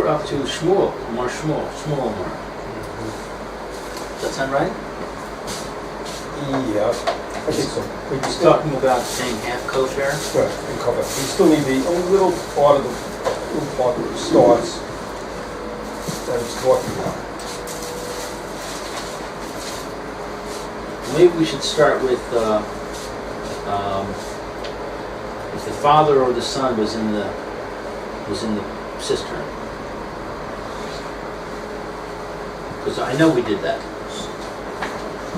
we're up to Shmuel, Shmuel. Does that sound right? Yeah, I think so. We're just talking about paying half co-share? Right, and cover. You still need the only little part that starts that it's talking about. Maybe we should start with if the father or the son was in the cistern. Because I know we did that.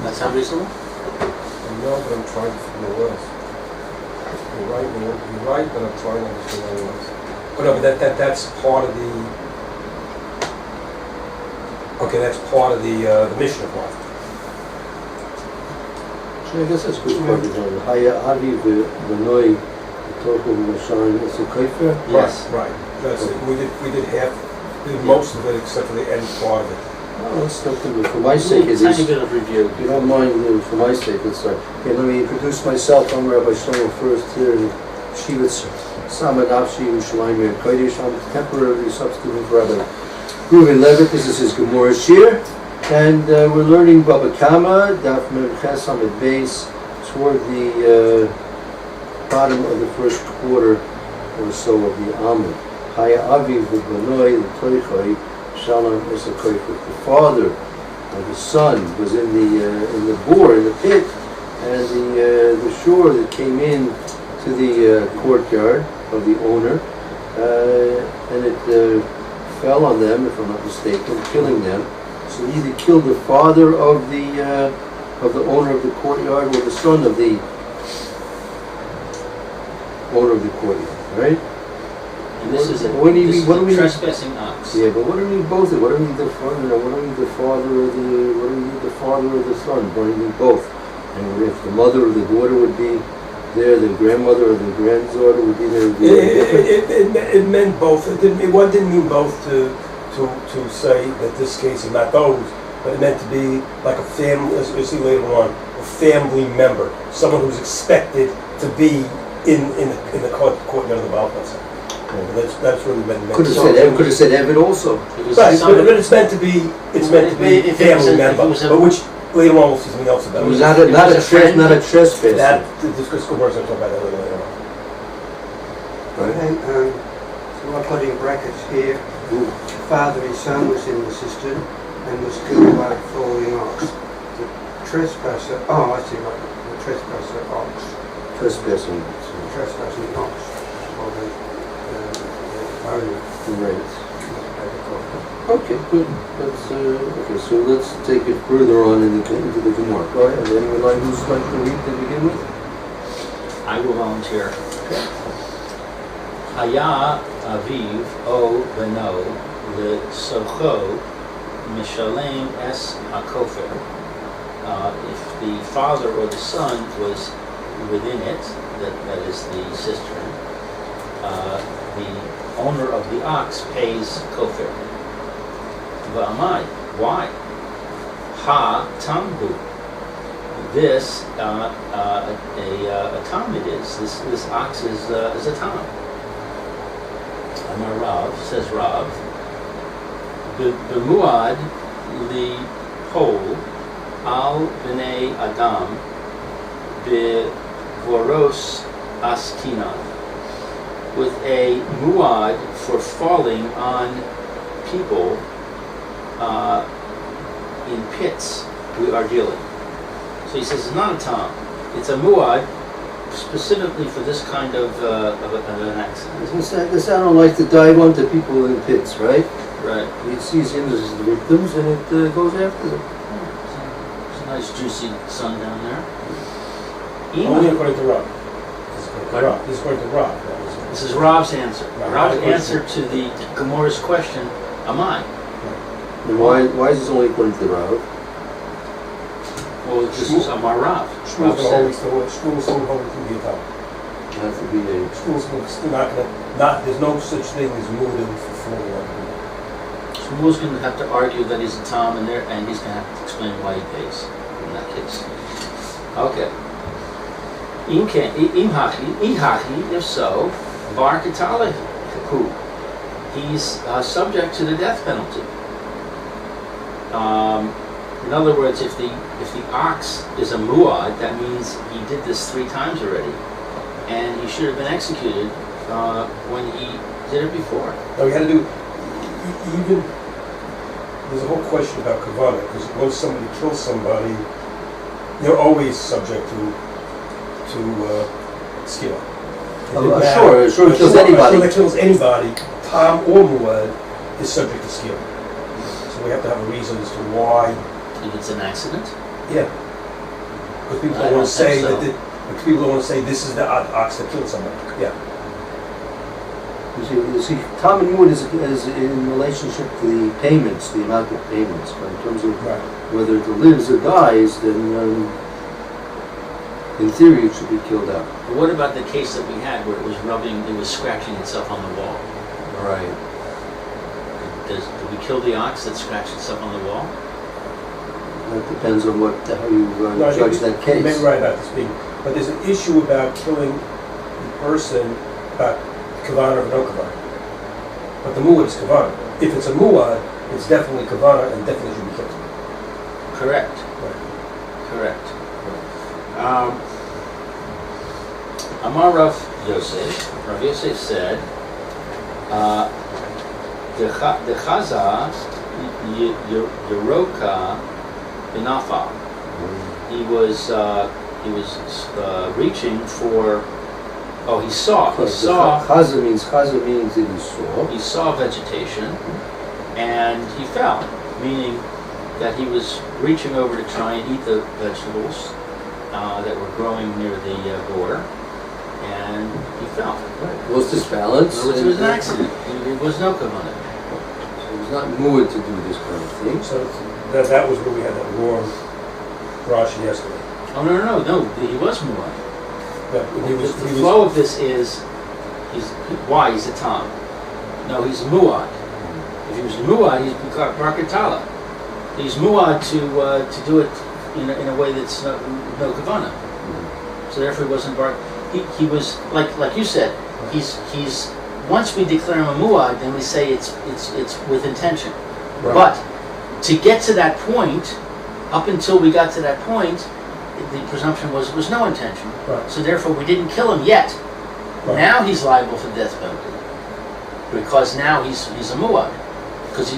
That sound reasonable? I know, but I'm trying to figure what else. You're right, but I'm trying to understand what else. But no, but that's part of the. Okay, that's part of the mission of life. I guess that's a good question. Ha'yavi v'noi tohu v'mashayin is a kaifer? Yes. Right. That's it. We did half, we did most of it except for the end part of it. Oh, let's start with, for my sake, at tiny least. bit of review. If you don't mind, for my sake, let's start. Okay, let me introduce myself. I'm Rabbi Shlomo first here in Yeshiva Tsama, Nafshi, Yerushalyim, HaKodesh. I'm temporarily substituting for Rabbi Reuven Levitt. This is his Gemora Shir. And we're learning Bava Kamma, Daf Mem Ches Amid Beis, toward the bottom of the first quarter or so of the Amud. Haya Aviv v'Banoi l'Toichoi Shalom Esakoich. The father of the son was in the bore, in the pit, and the shore that came in to the courtyard of the owner, and it fell on them, if I'm not mistaken, killing them. So he either killed the father of the owner of the courtyard or the son of the owner of the courtyard, right? And this is a trespassing ox. Yeah, but what do we mean both? What do we mean the father? What do we mean the father or the father or the son? What do we mean both? And if the mother or the daughter would be there, the grandmother or the granddaughter would be there. It meant both. It didn't mean both to say that this case is not those, but it meant to be like a family, as we see later on, a family member, someone who's expected to be in the courtyard of the Bava. That's really meant. Could have said Evid also. Right, but it's meant to be a family member, but which later on we'll see something else about. It was not a trespass. That this Gemora is going to talk about that later on. Right. And so I put in brackets here. Father and son was in the cistern and was killed by a falling ox. The trespasser, I see right, the trespasser ox. Trespassing. Trespassing ox. Or the owner. Right. Okay, good. Okay, so let's take it further on into the Gemora. Go ahead. Anyone who's like to read to begin with? I will volunteer. Haya aviv o beno lesocho mishalem es hakofer. If the father or the son was within it, that is the cistern, the owner of the ox pays kofer. V'amai, why? Ha tambu. This a tam it is. This ox is a tam. Amar Rav, says Rav, B'muad li pol al b'nei adam b'voros askinan. With a muad for falling on people in pits, we are dealing. So he says it's not a tam, it's a muad specifically for this kind of an accident. They sound like to dive onto people in pits, right? Right. He sees him as the victims and it goes after them. It's a nice juicy sun down there. Only according to Rav. This is according to Rav. This is Rav's answer. Right. Rav's answer to the Gemora's question, am I? And why is this only according to the Rav? Well, this is Amar Rav. Shmuel's going to hold to the top. Has to be a... Shmuel's not, there's no such thing as moving for falling on people. Shmuel's going to have to argue that he's a Tom and he's going to have to explain why he pays in that case. Okay. Im hachi, if so, bar katalehu. he's subject to the death penalty. In other words, if the ox is a muad, that means he did this 3 times already, and he should have been executed when he did it before. Now we had to do, even, there's a whole question about kavanah, because once somebody kills somebody, they're always subject to skill. Sure, it kills anybody. Sure, that kills anybody, Tom or Muad, is subject to skill. So we have to have a reason as to why. If it's an accident? Yeah. Because people don't want to say that. People don't want to say this is the ox that killed somebody. Yeah. You see, Tom and Muad is in relationship to the payments, the amount of payments. But in terms of whether it lives or dies, then in theory it should be killed out. But what about the case that we had where it was scratching itself on the wall? Right. Did we kill the ox that scratched itself on the wall? That depends on how you judge that case. You may be right about this being, but there's an issue about killing the person, about kavanah or no kavanah. But the muad is kavanah. If it's a muad, it's definitely kavanah and definitely should be killed. Correct. Right. Correct. Amar Rav Yosef. Rav Yosef said, "The chaza yeroka b'nafa." He was reaching for. Oh, he saw. He saw. Chaza means that he saw. He saw vegetation, and he fell, meaning that he was reaching over to try and eat the vegetables that were growing near the border, and he fell. Right. Lost his balance. It was an accident. It was no kavanah. So it was not muad to do this kind of thing. So that was where we had that warm Rashi yesterday. Oh no! He was muad. The flow of this is why he's a Tom. No, he's muad. If he was muad, he's barkatala. He's muad to do it in a way that's no kavanah. So therefore, he wasn't bar. He was like you said. He's once we declare him a muad, then we say it's with intention. Right. But to get to that point, up until we got to that point, the presumption was no intention. Right. So therefore, we didn't kill him yet. Right. Now he's liable for death penalty because now he's a muad because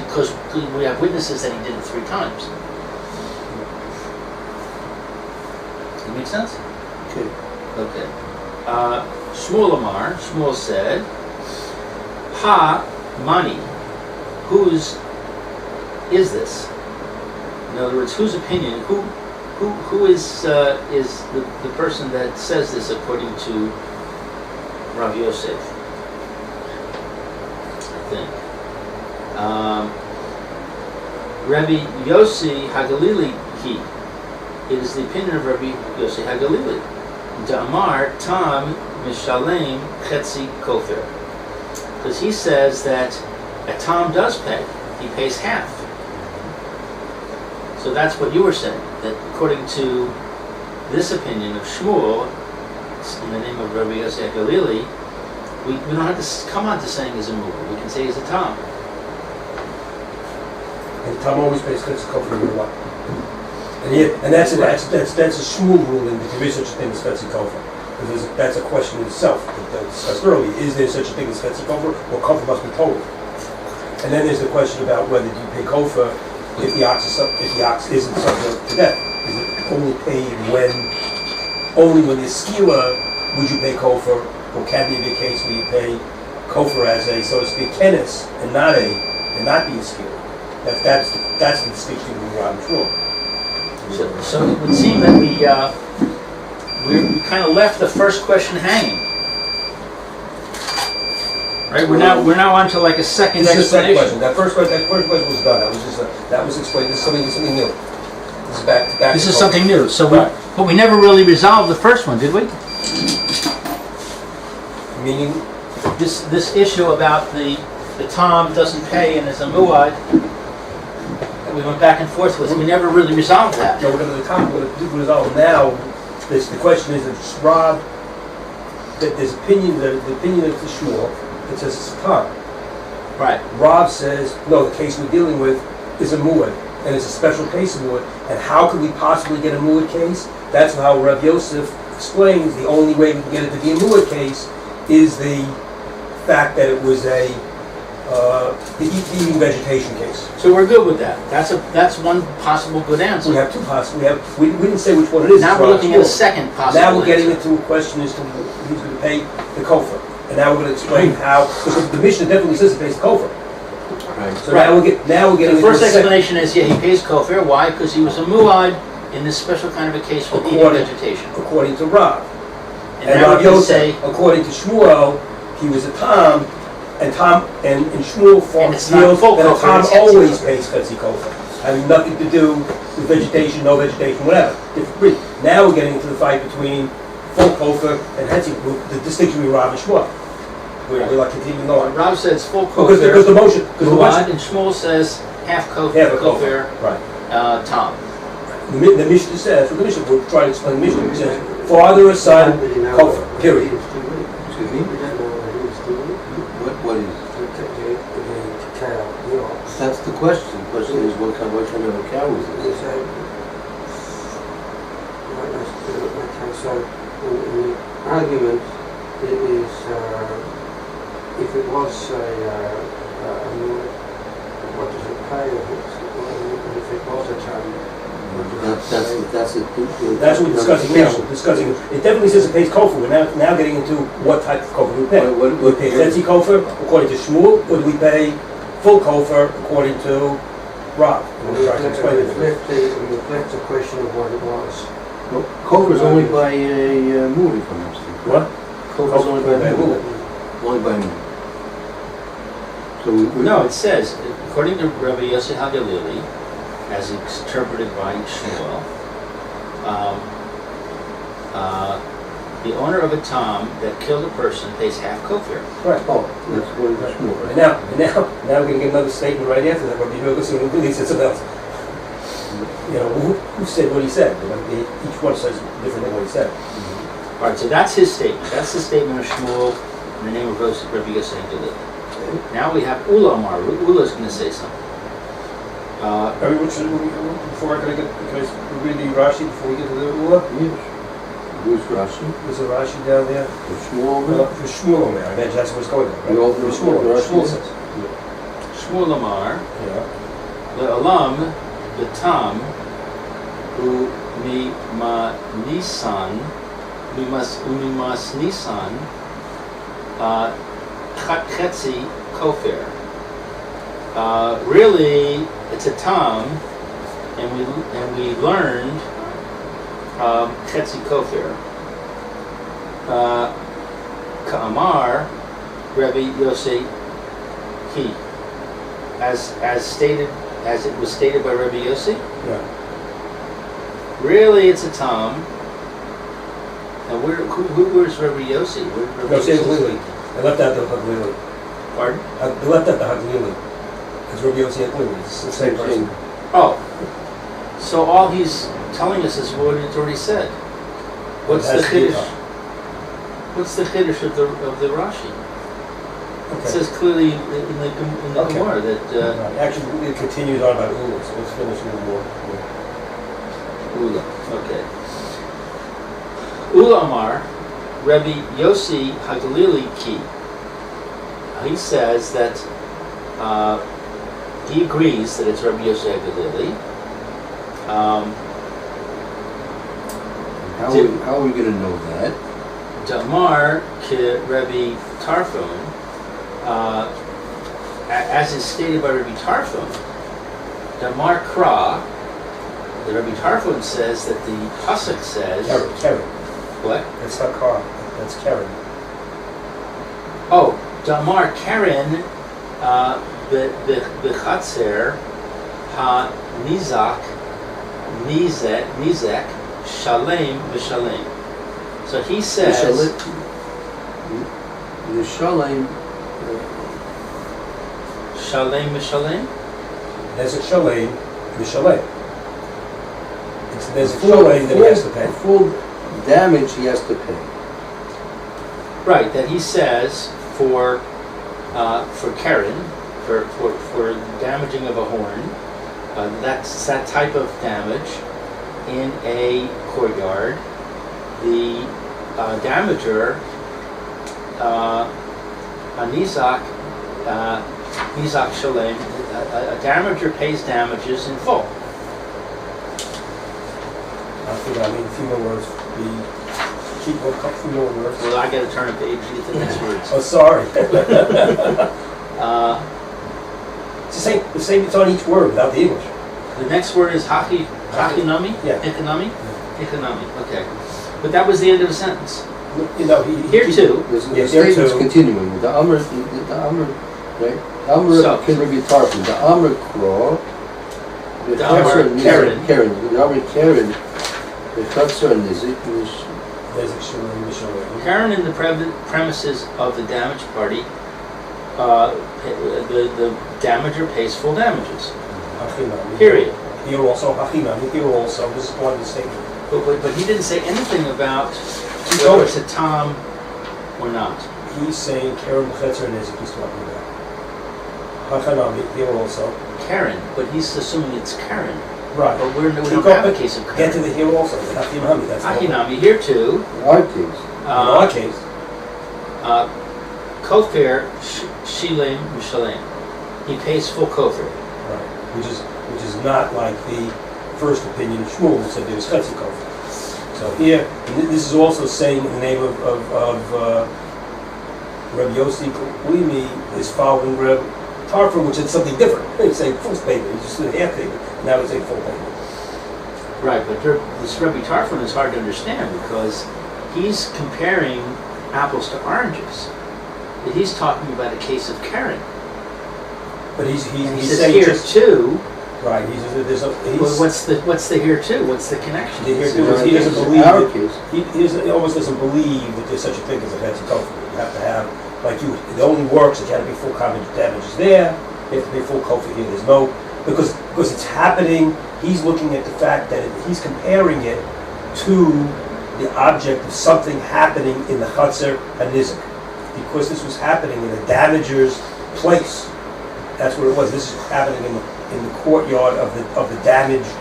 we have witnesses that he did it 3 times. Does that make sense? Okay. Shmuel Amar. Shmuel said, "Ha mani, whose is this?" In other words, whose opinion? Who is the person that says this according to Rav Yosef? I think. Rabbi Yossi Hagalili he. It is the opinion of Rabbi Yossi Hagalili. Da'amar tam mishalem chetzi kofer. Because he says that a tam does pay. He pays half. So that's what you were saying, that according to this opinion of Shmuel, in the name of Rabbi Yossi Galili, we don't have to come on to saying he's a mover. We can say he's a Tom. And Tom always pays Chetzikov no matter what. And that's a Shmuel ruling that there is such a thing as Chetzikov. Because that's a question in itself that I discussed earlier. Is there such a thing as Chetzikov, or kofar must be total? And then there's the question about whether you pay kofar if the ox isn't subject to death. Is it only paid only when the skila would you pay kofar, or can there be a case where you pay kofar as a, so to speak, kenes and not be a skila? That's the distinction between Rod and Shmuel. So it would seem that we kind of left the first question hanging. Right, we're now on to like a second This is the second explanation. question. That first question was done. That was explained. This is something new. This is back. This to is kofar. something new. So Right. but we never really resolved the first one, did we? Meaning, This issue about the Tom doesn't pay and is a muad that we went back and forth with. We never really resolved that. no, whatever the top was all now. The question is that Rob, that there's opinion, the opinion of the Shmuel that says it's a Tom. Right. Rav says, no, the case we're dealing with is a muad, and it's a special case of muad. And how could we possibly get a muad case? That's how Rav Yosef explains the only way we can get it to be a muad case is the fact that it was the eating vegetation case. So we're good with that. That's one possible good answer. We have two possible. We didn't say which one it is. Now we're looking at a second possible Now we're getting answer. into a question as to who's going to pay the kofar. And now we're going to explain how, because the Mishnah definitely says it pays the kofar. Right. So now we're getting The into first the second. explanation is, yeah, he pays kofar. Why? Because he was a muad in this special kind of a case with eating vegetation. According to Rav. And And now Rav we're going to Yosef, say, according to Shmuel, he was a Tom, and Shmuel And it's not feels full that a kofar, Tom it's hetzi always kofar. pays chetzi kofar, having nothing to do with vegetation, no vegetation, whatever. Now we're getting into the fight between full kofar and hetzi, the distinction between Rav and Shmuel. We're like continuing on. Rav says full Because the kofar, motion, muad, and Shmuel says half half a kofar, right. Tom. The Mishnah says, we're trying to explain the Mishnah, it says, father or son, kofar, period. Excuse me? What is? That's the question. The question is what kind of a cow is this? So, in the argument, it is, if it was what does it pay? If it was a term, That's it. That's what we're discussing now. We're discussing, it definitely says it pays kofar. We're now getting into what type of kofar we pay. What- Do we pay chetzi kofar according to Shmuel, or do we pay full kofar according to Rav? And we're trying to explain it. reflect the question of what it was. Kofar is only by a movie, if I'm not mistaken. What? Kofar is only by a movie. movie. Only by a movie. So No, it says, according to Rabbi Yossi HaGalili, as interpreted by Shmuel, the owner of a tom that killed a person pays half kofar. Right. Oh, that's according to Shmuel, And right? now we're going to get another statement right after that. Rabbi Yosef said something else. You know, who said what he said? Each one says different than what he said. All right, so that's his statement. That's the statement of Shmuel in the name of Rabbi Yossi HaGalili. Now we have Ula Amar. Ula's going to say something. Before I can I read the Rashi before we get to the Ula? Yes. Who's Rashi? There's a Rashi down there. The Shmuel over there? For Shmuel on there. I imagine that's what's going on. We all For know Shmuel. what Rashi Shmuel is. says. Shmuel Amar, Yeah. the Alam, the Tam, who Mima Nisan, Umimas Nisan, Chetzi Kofir. Really, it's a Tam, and we learned Chetzi Kofir. Ka'amar, Rabbi Yossi, he, as stated, as it was stated by Rabbi Yossi. Yeah. Really, it's a Tam. And where's Rabbi Yossi? Where's Rabbi No, say Yossi? Haglili. I left out the Haglili. Pardon? I left out the Haglili. Because Rabbi Yossi Haglili. It's the same person. Oh, so all he's telling us is what it's already said. What's the It has to be chiddush? What's the chiddush of the Rashi? It Okay. says clearly in the Okay. Gemora that Right. Actually, it continues on about Ula, so let's finish with more. Ula. Okay. Ula Amar, Rabbi Yossi Hagalili ki. He says that he agrees that it's Rabbi Yossi Hagalili. How are we going to know that? Damar ki Rabbi Tarfon, as is stated by Rabbi Tarfon, Damar Kra, the Rabbi Tarfon says that the pasuk says Karen. what? That's not Carl. That's Karen. Oh, Damar Karen b'chatzer ha nizek shalem v'shalem. So he says The Shalem, shalem v'shalem. There's a Shalem and a Shalem. There's a Shalem that he has to pay. full damage he has to pay. Right, that he says for Karen, for damaging of a horn. That's that type of damage in a courtyard. The damager, a nizak shalem, a damager pays damages in full. I mean, a few more words. Keep a couple more words. Well, I got to turn a page to get the next words. Oh, sorry. It's the same. It's on each word without the English. The next word is hachinami. Yeah. Hikanami. Okay, but that was the end of the sentence. You know, Here too. The statement's continuing. The Amr, right? Amr can be tarfin. The Amr Kro. The Amr Karen. The Amr Karen. The Chatzar Nizik. Karen in the premises of the damaged party, the damager pays full damages. Period. Here also, here also, this is part of the statement. But he didn't say anything about whether it's a tom or not. He's saying Karen Chetzer Nizik he's talking about. Hachanami, here also. Karen, but he's assuming it's Karen. Right. But we don't have a case of Karen. Get to the here also, the Hachinami, that's Hachinami, here too. In our case. In our case. Kofir Shilem Mishalem. He pays full kofir. Right. Which is not like the first opinion of Shmuel that said there was Chetzi kofir. So here, this is also saying in the name of Rabbi Yossi Kulimi is following Reb Tarfon, which is something different. It's saying full payment, it's just a half payment. Now it's a full payment. Right, but this Rabbi Tarfon is hard to understand because he's comparing apples to oranges. He's talking about a case of Karen. But he says saying here just, too. right. Well, what's the here too? What's the connection? The here too is he doesn't believe that, he almost doesn't believe that there's such a thing as a fancy kofir. You have to have it only works if you have to be full damages there. You have to be full kofir here. There's no because it's happening. He's looking at the fact that he's comparing it to the object of something happening in the Chatzar HaNizik. Because this was happening in a damager's place. That's what it was. This is happening in the courtyard of the damaged,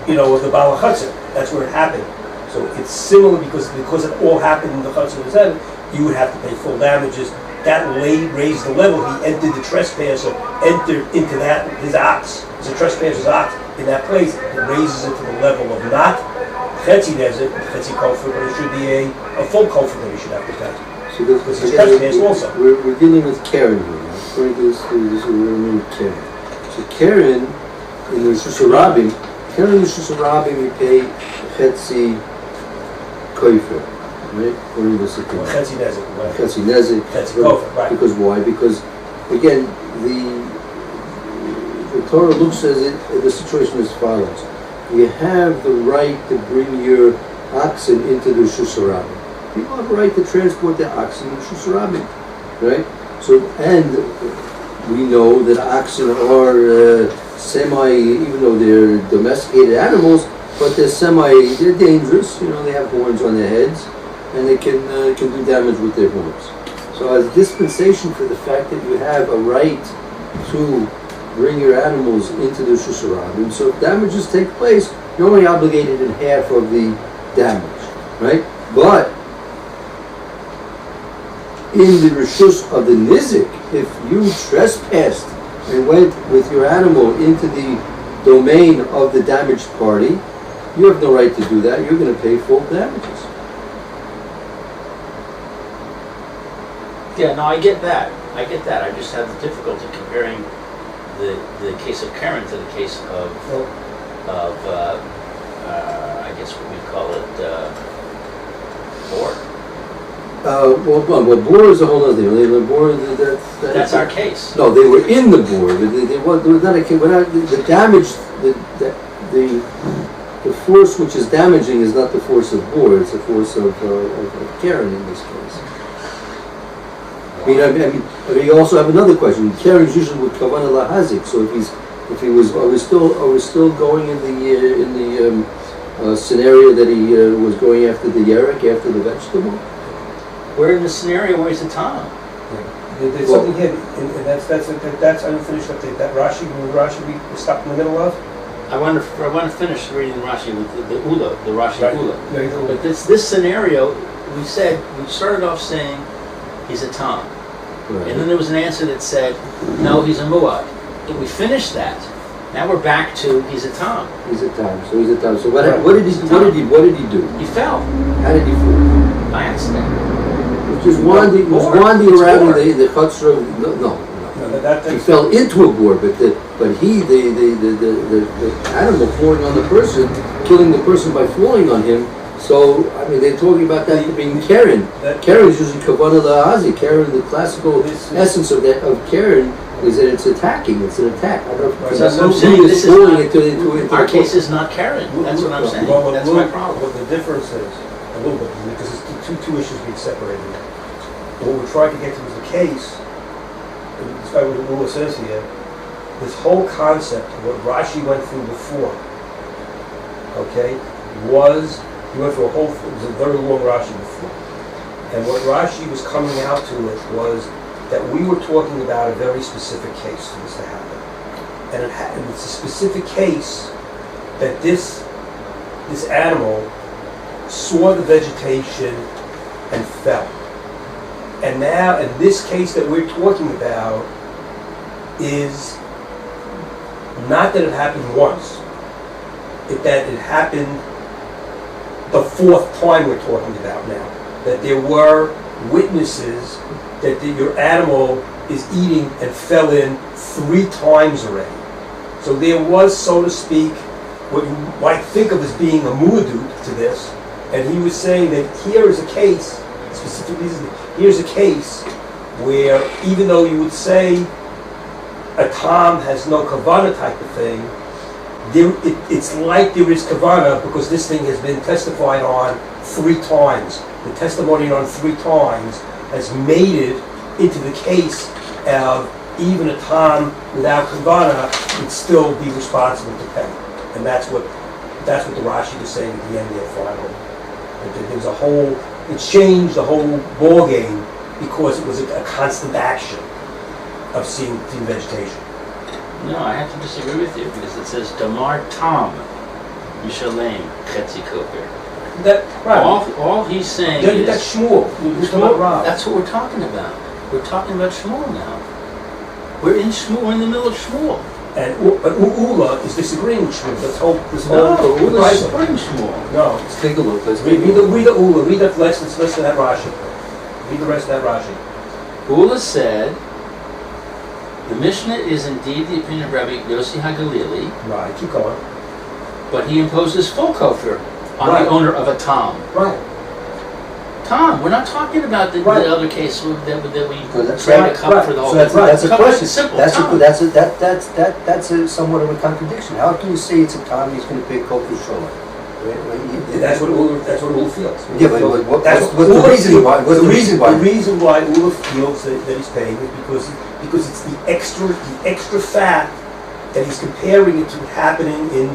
of the Baal Chatzar. That's where it happened. So it's similar because it all happened in the Chatzar HaNizik. You would have to pay full damages. That raised the level. He entered the trespasser, entered into that his ox. It's a trespasser's ox in that place. It raises it to the level of not Chetzi Nezek, Chetzi Kofar, but it should be a full Kofar that he should have to pay. So we're dealing with Karen here. Right? According to this we're with Karen. So Karen in the Shusharabim, you pay Chetzi Koifer, right? According to this opinion. Chetzi Nezek, right? Chetzi Nezek. Chetzi Koifer, right? Because why? Because again, the Torah looks at it. The situation as follows: you have the right to bring your oxen into the Shusharabim. People have a right to transport their oxen in Shusharabim, right? So, and we know that oxen are even though they're domesticated animals, but they're dangerous. They have horns on their heads, and they can do damage with their horns. So, as dispensation for the fact that you have a right to bring your animals into the Shusharabim, so if damages take place, you're only obligated in half of the damage, right? But in the Rishus of the Nizik, if you trespassed and went with your animal into the domain of the damaged party, you have no right to do that. You're going to pay full damages. Yeah, no, I get that. I just have the difficulty comparing the case of Karen to the case of I guess what we call it, Bor. Well, Bor is a whole other thing. Bor, that's our case. No, they were in the Bor. They were not a case. The damage, the force which is damaging is not the force of Bor. It's the force of Karen in this case. I mean, you also have another question. Karen's usually with Kavanah Lahazik. So are we still going in the scenario that he was going after the yerek, after the vegetable? We're in the scenario where he's a tom. There's something here, and that's unfinished update. That Rashi, we stopped in the middle of. I want to finish reading Rashi with the Ula, the Rashi Right. Ula. Yeah, But this scenario, we started off saying he's a Tom. Right. And then there was an answer that said, no, he's a Muad. But we finished that. Now we're back to he's a Tom. He's a Tom. So he's a Tom. So what did he do? He fell How did he fall? by accident. Just wandering around the chutzner. No. He fell into a boar, but the animal falling on the person, killing the person by falling on him. So I mean, they're talking about that being Karen. Karen is usually kavanah la'azi. Karen, the classical essence of Karen is that it's attacking. It's an attack. I don't know. So that's what I'm saying. This is not, our case is not Karen. That's what I'm saying. That's my problem. What the difference is, a little bit, because it's two issues being separated. What we're trying to get to is the case, and despite what Lula says here, this whole concept of what Rashi went through before, okay, he went through it was a very long Rashi before. And what Rashi was coming out to it was that we were talking about a very specific case for this to happen. And it's a specific case that this animal saw the vegetation and fell. And now, in this case that we're talking about, is not that it happened once, that it happened the fourth time we're talking about now. That there were witnesses that your animal is eating and fell in 3 times already. So there was, so to speak, what you might think of as being a muadut to this. And he was saying that here is a case, specifically, here's a case where even though you would say a Tom has no kavanah type of thing, it's like there is kavanah because this thing has been testified on 3 times. The testimony on 3 times has made it into the case of even a Tom without kavanah would still be responsible to pay. And that's what the Rashi was saying at the end there finally. There was it changed the whole ball game because it was a constant action of seeing vegetation. No, I have to disagree with you because it says Damar Tom Yerushalyim Chetzi Koper. All he's saying is that's Shmuel. That's what we're talking about. We're talking about Shmuel now. We're in Shmuel. We're in the middle of Shmuel. And Ula is disagreeing with Shmuel. Ula is supporting Shmuel. No. Let's take a look. Read the Ula. Read the rest of that Rashi. Read the rest of that Rashi. Ula said, the Mishnah is indeed the opinion of Rabbi Yossi HaGalili. Right, keep going. But he imposes full kofar on the owner of a Tom. Right. Tom, we're not talking about the other case that we tried to cover for the whole. So that's a question. Simple. That's a somewhat of a contradiction. How can you say it's a Tom he's going to pay kofar sholah? That's what Ula feels. Yeah, but what's the reason why? What's the reason why? The reason why Ula feels that he's paying is because it's the extra fact that he's comparing it to happening in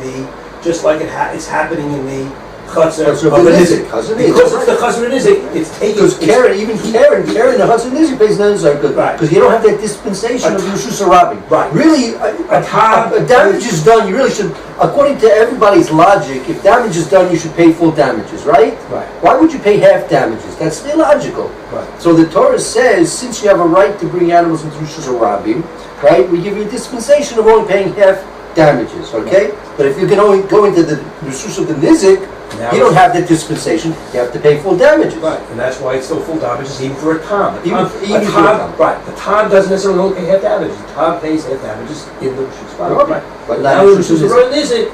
just like it's happening in the Chutzer of the Nizik. Because it's the Chutzer of the Nizik, it's taking... Because Karen, the Chutzer of the Nizik pays none of good. Because you don't have that dispensation of Rishus Harabim. Right. Really, a damage is done, you really should, according to everybody's logic, if damage is done, you should pay full damages, right? Right. Why would you pay half damages? That's illogical. Right. So the Torah says, since you have a right to bring animals into Rishus Harabim, right, we give you a dispensation of only paying half damages, okay? Right. But if you can only go into the Rishus of the Nizik, now you don't have that dispensation, you have to pay full damages. Right, and that's why it's still full damages even for a Tom. Even for a Tom. Right, the Tom doesn't necessarily only pay half damages. The Tom pays half damages in the Rishus. Right. But now the Rishus of Nizik,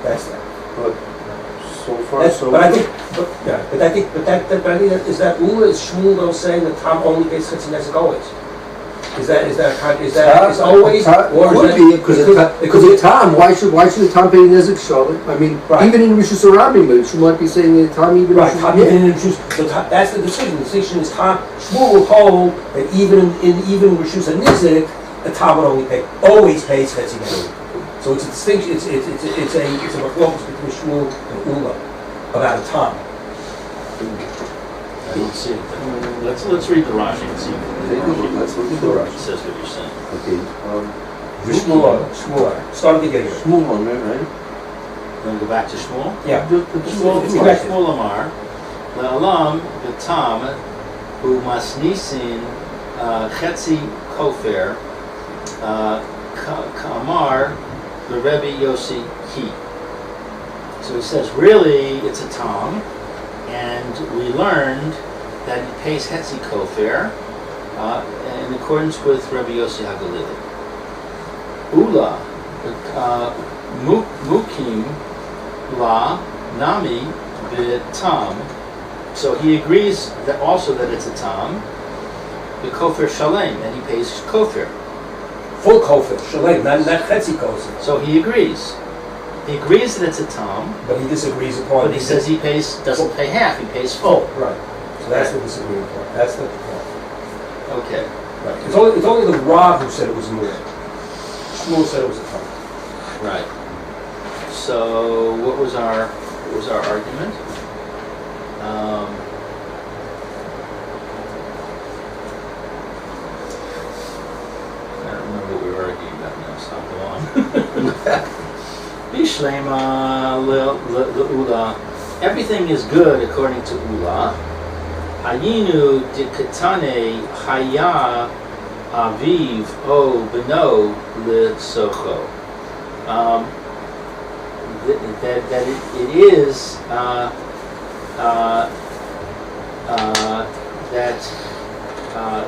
that's that. But so far, so... But I think is that Ula, is Shmuel though saying that Tom only pays Chetzi Nizik always? Is always because a Tom, why should a Tom pay Nizik Sholah? I mean, even in Rishus Harabim, but she might be saying that Tom even in Rishus. So that's the decision. The decision is Tom. Shmuel will hold that even in Rishus Nizik, a Tom would always pays Chetzi Nizik. So it's a distinction. It's a close between Shmuel and Ula about a Tom. I don't see it there. Let's read the Rashi and see Let's look at the what it Rashi. says what you're saying. Okay. Shmuel. Start at the beginning. Shmuel on there, right? You want to go back to Shmuel? Yeah. Shmuel It's connected. Amar, Le'alam v'tam hu masnisin chetzi kofer Kamar the Rebbe Yossi Ki. So he says, really, it's a tam, and we learned that he pays Hetzi Kofer in accordance with Rebbe Yossi HaGalili. Ula, Mukim La Nami B'tam. So he agrees that also that it's a tam, the Kofer Shalem, and he pays Kofer. Full kofer, shalem, not chetzi kofer. So he agrees. He agrees that it's a tam, But he disagrees upon. but he says he doesn't pay half, he pays full. Right. So that's the disagreement point. That's the point. Okay. Right. It's only the Rav who said it was a mu'ah. Shmuel said it was a tam. Right. So what was our argument? I don't remember what we were arguing about now, so I'll go on. Bishlema le'ula. Everything is good according to Ula. Hayinu dikatane haya aviv o beno le'socho. That it is that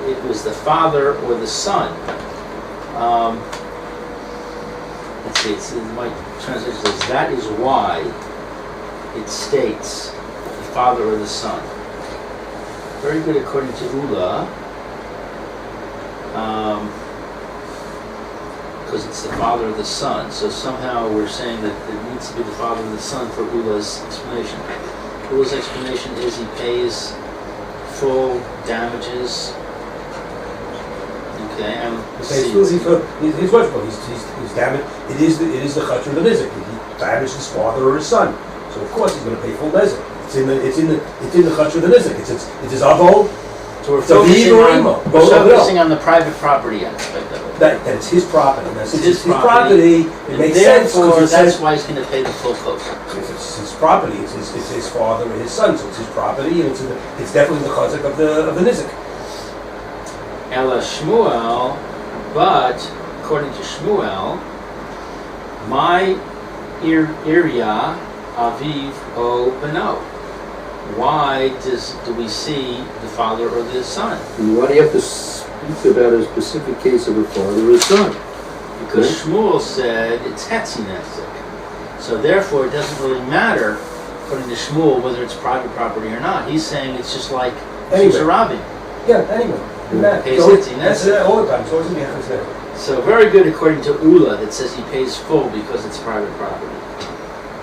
it was the father or the son. Let's see, it's in my translation says that is why it states the father or the son. Very good according to Ula. Because it's the father of the son. So somehow we're saying that it needs to be the father of the son for Ula's explanation. Ula's explanation is he pays full damages. Okay, and His wife, he's damaged. It is the chutz of the nizik. He damaged his father or his son. So of course he's going to pay full nizik. It's in the chutz of the nizik. It's his avol. so we're It's focusing on the private property aspect of it. That it's his property. Now, since It's it's his property, it And makes sense. therefore, Because that's why he's going to pay the full kosher. if it's his property, it's his father or his son. So it's his property, and it's definitely the chazak of the nizik. Ela Shmuel, but according to Shmuel, my Irya Aviv O Beno. Why do we see the father or the son? And why do you have to speak about a specific case of a father or a son? Because Shmuel said it's Hetzi Netzik. So therefore it doesn't really matter, according to Shmuel, whether it's private property or not. He's saying it's just like Susarabim. Yeah, anyway. Pays So Hetzi that's Netzik. all the time. So it's going to be there. So very good according to Ula that says he pays full because it's private property.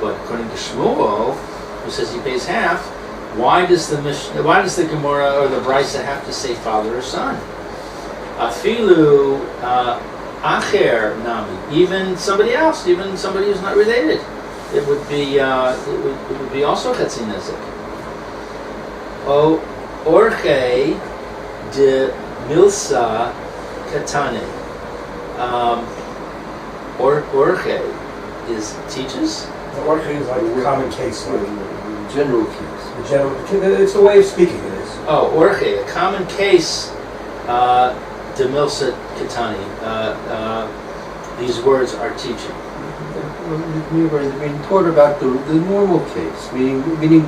But according to Shmuel, who says he pays half, why does the Gemora or the Brisa have to say father or son? Afilu acher nami, even somebody else, even somebody who's not related, it would be also chetzi nezik. O orche de milsa katane. Orche is teaches. The orche is like a common case, like General case. the general. It's the way of speaking. It is. Oh, orche, a common case. De milsa katani. These words are teaching. We taught about the normal case, meaning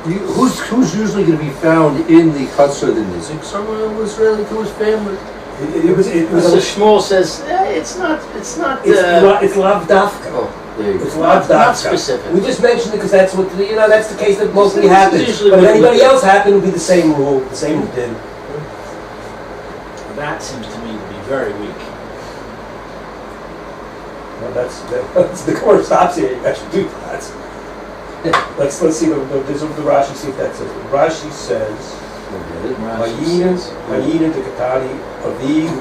who's usually going to be found in the chutzner of the nizik? Someone who was related to his family. It was So Shmuel says it's not. it's lav dafka. Oh, there you go. It's lav Not dafka. specific. We just mentioned it because that's what that's the case that mostly This is happens. usually But if what we anybody do. else happened, it would be the same rule, the same din. That seems to me to be very weak. Well, that's the Gemora stops here. You actually do that. Let's see the Rashi. See if that says. Rashi says. Hayina de Katani Aviv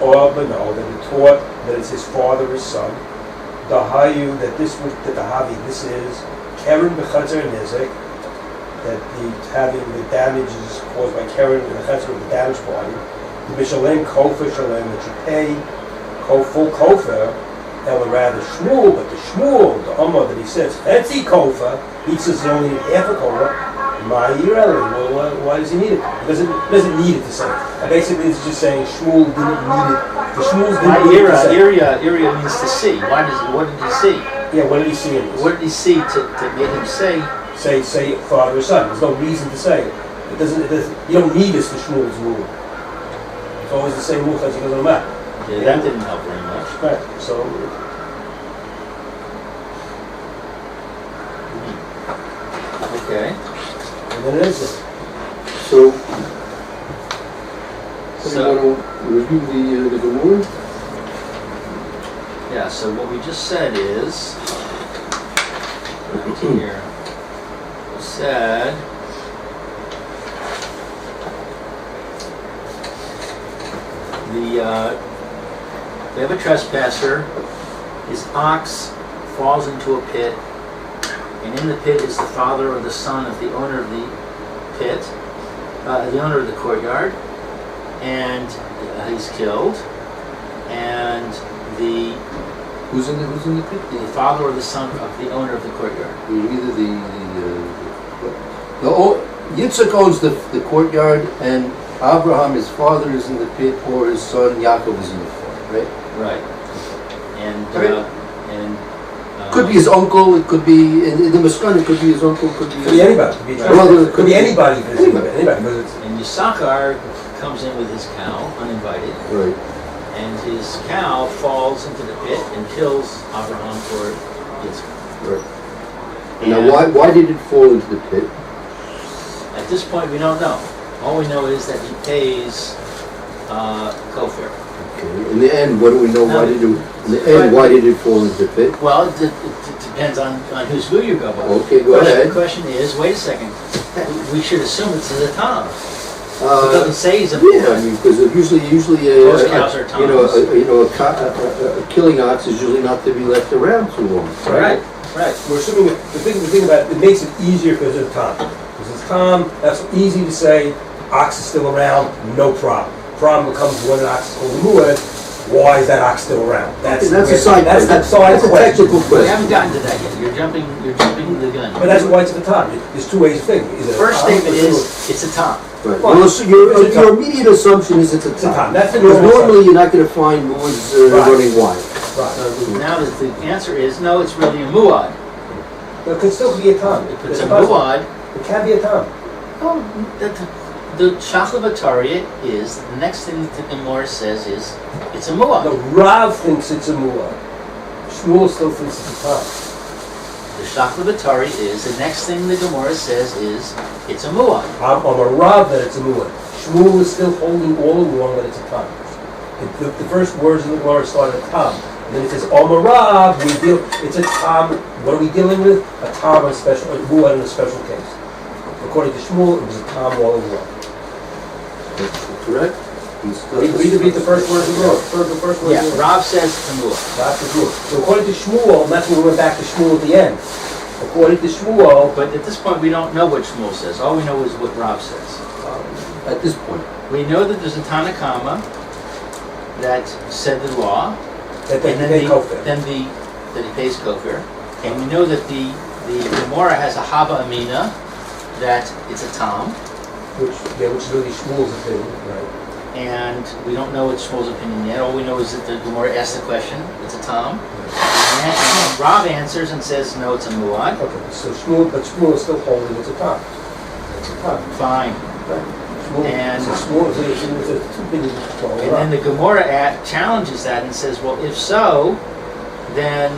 or Beno, that it taught that it's his father or son. The Hayu, that the Havi, this is Karen B'Chazer Nizik, that having the damages caused by carrying the offense of the damaged party, the Mishalem Kofer Shalem, that you pay full Kofer, or rather Shmuel, but the Shmuel, the Amma that he says, fancy Kofer, he says only half a Kofer, my irrelevant. Well, why does he need it? He doesn't need it to say. Basically, it's just saying Shmuel didn't need it. The Shmuel didn't need it to say. Iria means to see. What did he see? Yeah, what did he see in this? What did he see to make him say father or son? There's no reason to say it. It doesn't. You don't need this for Shmuel's rule. It's always the same rule as it doesn't matter. Yeah, that didn't help very much. Right. So. Okay. And then it is it. So you want to review the Gemora? Yeah, so what we just said is, right here, we said, we have a trespasser, his ox falls into a pit, and in the pit is the father or the son of the owner of the pit, the owner of the courtyard, and he's killed, and Who's in the pit? the father or the son of the owner of the courtyard. Either Yitzchak owns the courtyard, and Abraham, his father, is in the pit, or his son Yaakov is in the pit, right? Right. And Could be his uncle. It could be in the Mishkan. It could be his uncle. Could be anybody. It could be anybody. Anybody. And Yisachar comes in with his cow, uninvited. Right. And his cow falls into the pit and kills Abraham for Yitzchak. Right. Now, why did it fall into the pit? At this point, we don't know. All we know is that he pays kofar. Okay. In the end, what do we know? Why did it fall into the pit? Well, it depends on whose view you go by. Okay, go ahead. The question is, wait a second, we should assume it's a Tom. It doesn't say he's a yeah, I mean, because usually most cows are Toms. a killing ox is usually not to be left around too long. Right. We're assuming the thing about it makes it easier because it's Tom. Because it's Tom, that's easy to say. Ox is still around, no problem. Problem becomes when an ox is called a muad. Why is that ox still around? That's a side. That's a technical question. We haven't gotten to that yet. You're jumping the gun. But that's why it's a Tom. There's two ways of thinking. The first statement is it's a Tom. Right. Well, so your immediate assumption is it's a Tom. That's because normally you're not going to find muads running wild. Right. So now the answer is no. It's really a muad. But it could still be a Tom. If it's a muad, it can be a Tom. Oh, the Shachlavatariat is the next thing that the Gemora says is it's a muad. The Rav thinks it's a muad. Shmuel still thinks it's a Tom. The Shachlavatari is the next thing the Gemora says is it's a muad. I'm a Rav that it's a muad. Shmuel is still holding all along that it's a Tom. The first words in the Gemara start at Tom. And then it says, Rav, it's a Tom. What are we dealing with? A Tom in a special, a muad in a special case. According to Shmuel, it was a Tom all along. Correct? Read the first word of the Gemara. Yeah, Rav says it's a muad. So according to Shmuel, and that's when we went back to Shmuel at the end. According to Shmuel, but at this point we don't know what Shmuel says. All we know is what Rav says. At this point, we know that there's a Tana Kamma that said the law, that he pays kofar, and we know that the Gemora has a Haba Amina that it's a Tom, which is really Shmuel's opinion, right? And we don't know what Shmuel's opinion yet. All we know is that the Gemora asked the question, it's a Tom. And Rav answers and says, no, it's a muad. Okay, so Shmuel is still holding it's a Tom. It's a Tom. Fine. Right. And then the Gemora challenges that and says, well, if so, then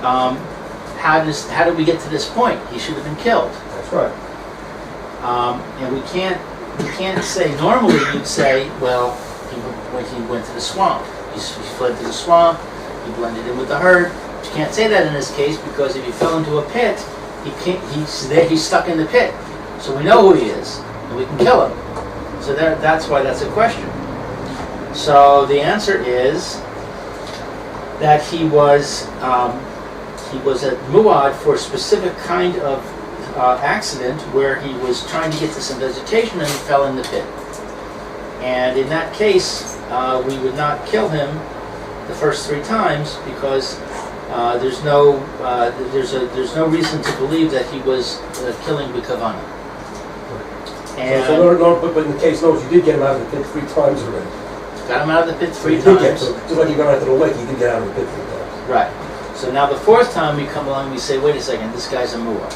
how do we get to this point? He should have been killed. That's right. And we can't say, normally you'd say, well, when he went to the swamp, he fled to the swamp, he blended in with the herd. But you can't say that in this case because if he fell into a pit, he's stuck in the pit. So we know who he is, and we can kill him. So that's why that's a question. So the answer is that he was a muad for a specific kind of accident where he was trying to get to some vegetation and he fell in the pit. And in that case, we would not kill him the first 3 times because there's no reason to believe that he was killing b'kavana. And but in the case notes, you did get him out of the pit 3 times already. got him out of the pit 3 You times. did get to, just like you got out to the lake, you did get out of the pit 3 times. Right. So now the 4th time we come along and we say, wait a second, this guy's a muad.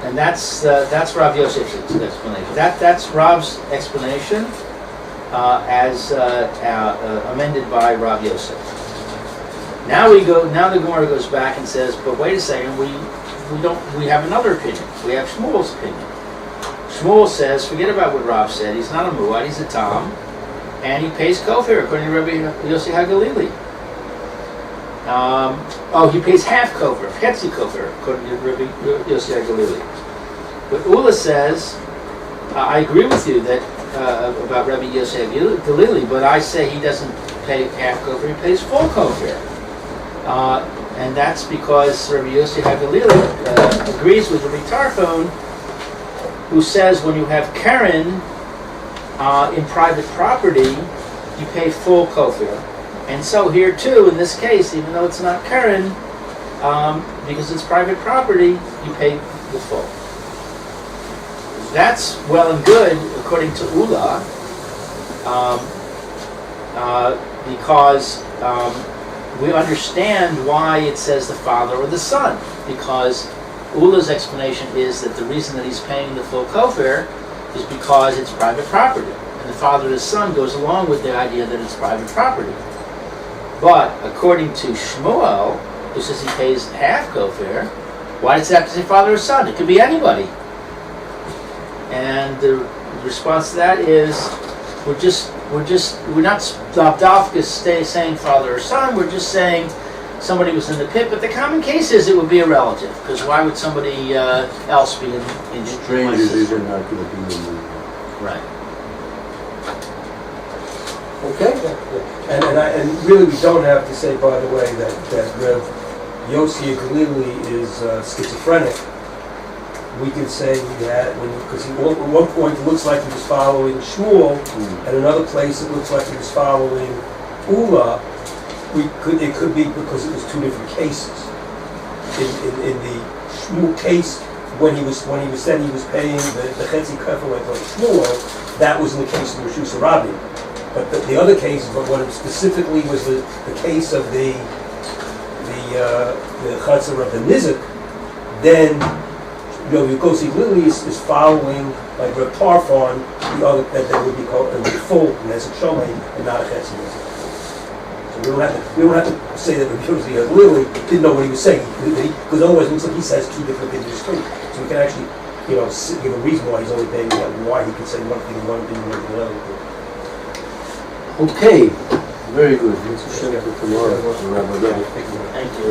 And that's Rav Yosef's explanation. That's Rav's explanation as amended by Rav Yosef. Now the Gemora goes back and says, but wait a second, we have another opinion. We have Shmuel's opinion. Shmuel says, forget about what Rav said. He's not a muad, he's a tam, and he pays kofir according to Rabbi Yossi HaGalili. He pays half kofir, hetzi kofir, according to Rabbi Yossi HaGalili. But Ula says, I agree with you that about Rabbi Yossi HaGalili, but I say he doesn't pay half kofir, he pays full kofir. And that's because Rabbi Yossi HaGalili agrees with Rabbi Tarfon, who says when you have Karen in private property, you pay full kofir. And so here too, in this case, even though it's not Karen, because it's private property, you pay the full. That's well and good, according to Ula, because we understand why it says the father or the son, because Ula's explanation is that the reason that he's paying the full kofir is because it's private property. And the father or the son goes along with the idea that it's private property. But according to Shmuel, who says he pays half kofir, why does it have to say father or son? It could be anybody. And the response to that is, we're not dafka saying father or son. We're just saying somebody was in the pit. But the common case is it would be a relative, because why would somebody else be in strangers? These are not going to be in the right. Okay. And really, we don't have to say, by the way, that Rev Yossi Galili is schizophrenic. We could say because at one point it looks like he was following Shmuel, at another place it looks like he was following Ula. It could be because it was 2 different cases. In the Shmuel case, when he said he was paying the chetzi kefir like Shmuel, that was in the case of Rishus Rabbi. But the other case, but what it specifically was the case of the Chatzar of the Nizik, then Yossi Lili is following like Reb Tarfon, the other that would be called a full Nezik Shomei and not a Chetzi Nizik. So we don't have to say that Reb Yossi Lili didn't know what he was saying, because otherwise it looks like he says 2 different things distinct. So we can actually give a reason why he's only paying why he can say one thing, one thing, the other thing. Okay, very good. Let's check out the tomorrow. Thank you.